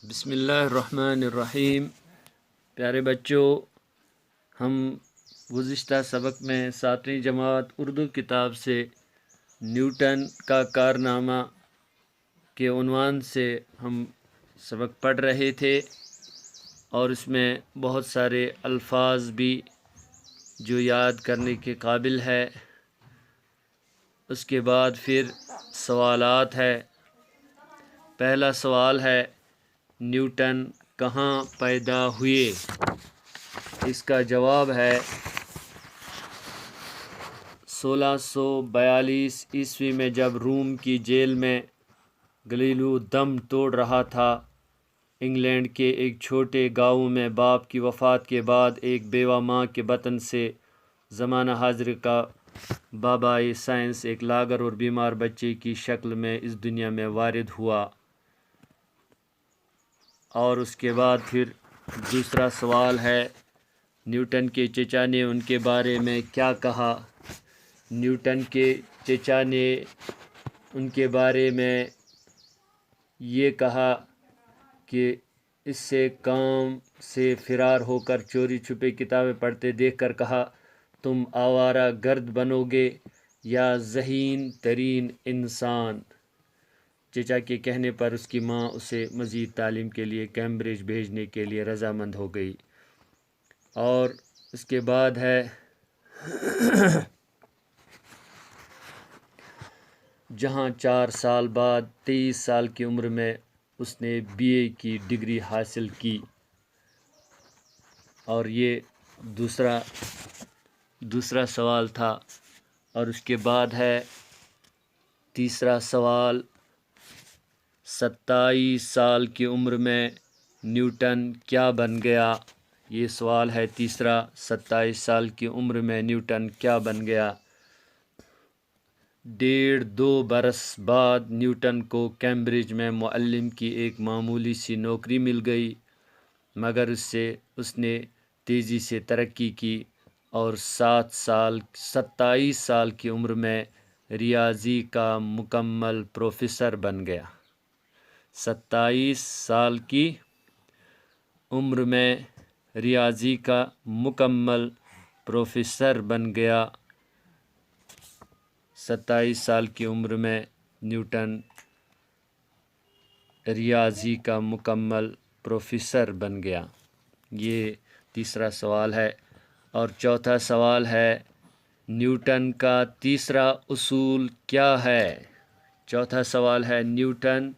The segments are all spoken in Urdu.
بسم اللہ الرحمن الرحیم۔ پیارے بچوں، ہم گزشتہ سبق میں 7ویں جماعت اردو کتاب سے نیوٹن کا کارنامہ کے عنوان سے ہم سبق پڑھ رہے تھے، اور اس میں بہت سارے الفاظ بھی جو یاد کرنے کے قابل ہے۔ اس کے بعد پھر سوالات ہے۔ پہلا سوال ہے، نیوٹن کہاں پیدا ہوئے؟ اس کا جواب ہے 1642 عیسوی میں، جب روم کی جیل میں گلیلیو دم توڑ رہا تھا۔ انگلینڈ کے ایک چھوٹے گاؤں میں باپ کی وفات کے بعد ایک بیوہ ماں کے بطن سے زمانہ حاضر کا بابائے سائنس ایک لاغر اور بیمار بچے کی شکل میں اس دنیا میں وارد ہوا۔ اور اس کے بعد پھر دوسرا سوال ہے، نیوٹن کے چچا نے ان کے بارے میں کیا کہا؟ نیوٹن کے چچا نے ان کے بارے میں یہ کہا کہ اس سے کام سے فرار ہو کر چوری چھپے کتابیں پڑھتے دیکھ کر کہا، تم آوارہ گرد بنو گے یا ذہین ترین انسان۔ چچا کے کہنے پر اس کی ماں اسے مزید تعلیم کے لیے کیمبرج بھیجنے کے لیے رضامند ہو گئی۔ اور اس کے بعد ہے جہاں 4 سال بعد 23 سال کی عمر میں اس نے BA کی ڈگری حاصل کی۔ اور یہ دوسرا سوال تھا۔ اور اس کے بعد ہے تیسرا سوال، 27 سال کی عمر میں نیوٹن کیا بن گیا؟ یہ سوال ہے تیسرا، 27 سال کی عمر میں نیوٹن کیا بن گیا؟ 1.5-2 برس بعد نیوٹن کو کیمبرج میں معلم کی ایک معمولی سی نوکری مل گئی، مگر اس نے تیزی سے ترقی کی اور 27 سال کی عمر میں ریاضی کا مکمل پروفیسر بن گیا۔ 27 سال کی عمر میں ریاضی کا مکمل پروفیسر بن گیا۔ 27 سال کی عمر میں نیوٹن ریاضی کا مکمل پروفیسر بن گیا۔ یہ تیسرا سوال ہے۔ اور چوتھا سوال ہے، نیوٹن کا تیسرا اصول کیا ہے؟ چوتھا سوال ہے، نیوٹن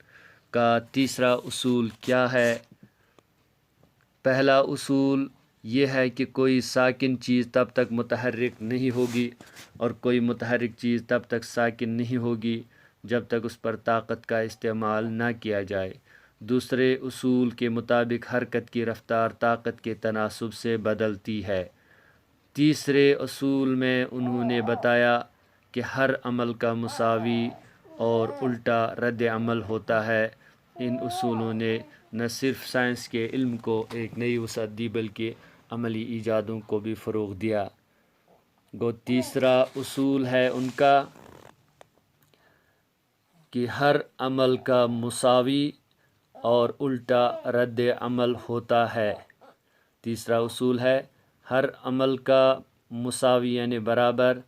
کا تیسرا اصول کیا ہے؟ پہلا اصول یہ ہے کہ کوئی ساکن چیز تب تک متحرک نہیں ہوگی اور کوئی متحرک چیز تب تک ساکن نہیں ہوگی جب تک اس پر طاقت کا استعمال نہ کیا جائے۔ دوسرے اصول کے مطابق حرکت کی رفتار طاقت کے تناسب سے بدلتی ہے۔ تیسرے اصول میں انہوں نے بتایا کہ ہر عمل کا مساوی اور الٹا رد عمل ہوتا ہے۔ ان اصولوں نے نہ صرف سائنس کے علم کو ایک نئی وسعت دی بلکہ عملی ایجادوں کو بھی فروغ دیا۔ تیسرا اصول ہے ان کا کہ ہر عمل کا مساوی اور الٹا رد عمل ہوتا ہے۔ تیسرا اصول ہے، ہر عمل کا مساوی یعنی برابر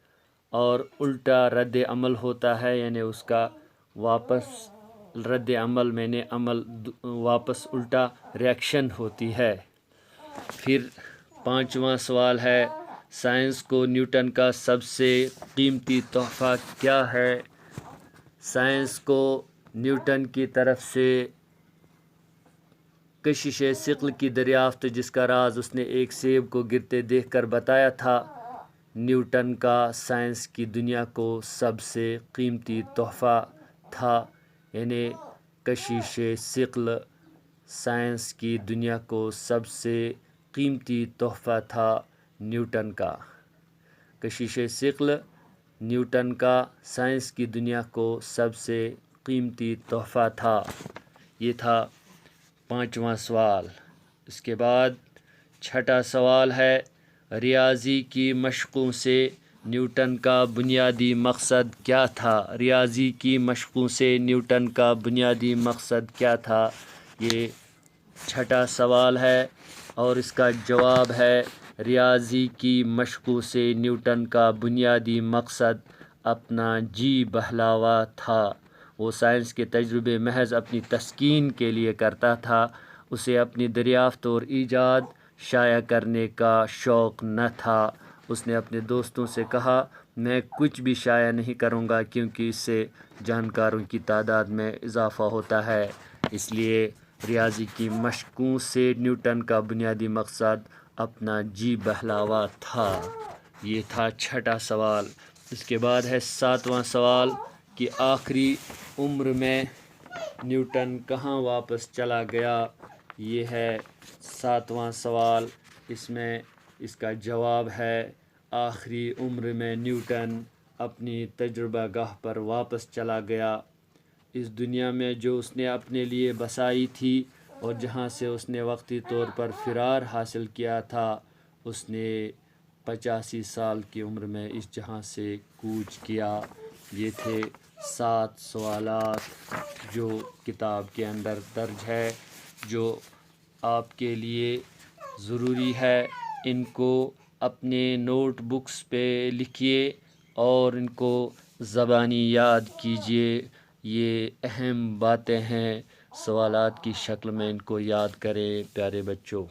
اور الٹا رد عمل ہوتا ہے، یعنی اس کا واپس رد عمل میں عمل واپس الٹا ریاکشن ہوتی ہے۔ پھر 5واں سوال ہے، سائنس کو نیوٹن کا سب سے قیمتی تحفہ کیا ہے؟ سائنس کو نیوٹن کی طرف سے کشش ثقل کی دریافت، جس کا راز اس نے ایک سیب کو گرتے دیکھ کر بتایا تھا، نیوٹن کا سائنس کی دنیا کو سب سے قیمتی تحفہ تھا۔ یعنی کشش ثقل سائنس کی دنیا کو سب سے قیمتی تحفہ تھا نیوٹن کا۔ کشش ثقل نیوٹن کا سائنس کی دنیا کو سب سے قیمتی تحفہ تھا۔ یہ تھا 5واں سوال۔ اس کے بعد 6واں سوال ہے، ریاضی کی مشقوں سے نیوٹن کا بنیادی مقصد کیا تھا؟ ریاضی کی مشقوں سے نیوٹن کا بنیادی مقصد کیا تھا؟ یہ چھٹا سوال ہے اور اس کا جواب ہے ریاضی کی مشقوں سے نیوٹن کا بنیادی مقصد اپنا جی بہلاوا تھا۔ وہ سائنس کے تجربے محض اپنی تسکین کے لیے کرتا تھا، اسے اپنی دریافت اور ایجاد شائع کرنے کا شوق نہ تھا۔ اس نے اپنے دوستوں سے کہا، میں کچھ بھی شائع نہیں کروں گا کیونکہ اس سے جانکاروں کی تعداد میں اضافہ ہوتا ہے۔ اس لیے ریاضی کی مشقوں سے نیوٹن کا بنیادی مقصد اپنا جی بہلاوا تھا۔ یہ تھا چھٹا سوال۔ اس کے بعد ہے ساتواں سوال کہ آخری عمر میں نیوٹن کہاں واپس چلا گیا۔ یہ ہے ساتواں سوال۔ اس میں اس کا جواب ہے آخری عمر میں نیوٹن اپنی تجربہ گاہ پر واپس چلا گیا۔ اس دنیا میں جو اس نے اپنے لیے بسائی تھی اور جہاں سے اس نے وقتی طور پر فرار حاصل کیا تھا، اس نے 85 سال کی عمر میں اس جہاں سے کوچ کیا۔ یہ تھے 7 سوالات جو کتاب کے اندر درج ہے، جو آپ کے لیے ضروری ہے۔ ان کو اپنے نوٹ بکس پہ لکھیے اور ان کو زبانی یاد کیجیے۔ یہ اہم باتیں ہیں، سوالات کی شکل میں ان کو یاد کریں پیارے بچوں۔